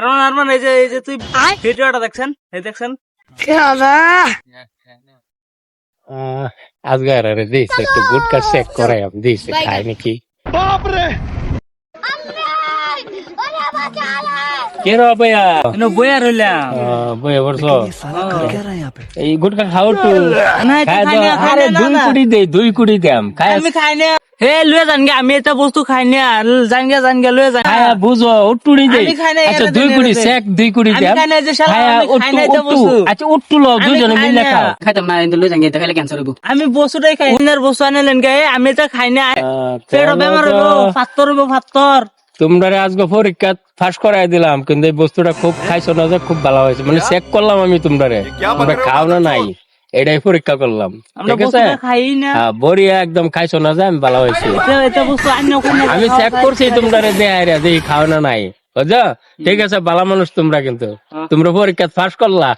আরমান এই যে তুই ভিডিওটা দেখছেন আজকে আরে দিস একটু গুটকা চেক করাই আমি দিস খাই নাকি কে রে ভাইয়া বইয়া রইলাম বইয়া বলছো এই গুটকা খাও তো নাই তো খাই না, আরে দুই কুড়ি দাম খাই আমি খাই না হে লয়ে যান গে আমি এটা বস্তু খাই না জান গে লয়ে যান খায়া বুঝো উটুড়ি দে আমি খাই না, আচ্ছা এরা 2 কুড়ি দেন, চেক 2 কুড়ি আমি দাম খাই না যে শালা খায়া আমি খাই না এটা উট্টু বস্তু আচ্ছা উট্টু লো দুজনে খাই মিলে না। খাও খাইতাম না কিন্তু লই যাঙ্গে এটা খাইলে ক্যান্সার হইব। আমি বস্তুটাই খাই না বস্তু আনলেন গে আমি এটা খাই না পেট বেমার হইব ফাত্তর তোমরা আজকে পরীক্ষা ফাঁস করাই দিলাম কিন্তু এই বস্তুটা খুব খাইছো না যে খুব ভালো হয়েছে মানে চেক করলাম আমি তোমরা খাও না নাই এটাই পরীক্ষা করলাম আমরা ঠিক আছে বস্তুটা খাই না হ্যাঁ বড়িয়া একদম খাইছো না যে আমি ভালো হয়েছে এটা বস্তু আন্য কোন আমি চেক করছি তোমরা দেখাই দেখি খাও না নাই বুঝছো ঠিক আছে ভালো মানুষ তোমরা কিন্তু তোমরা পরীক্ষা ফাঁস করলা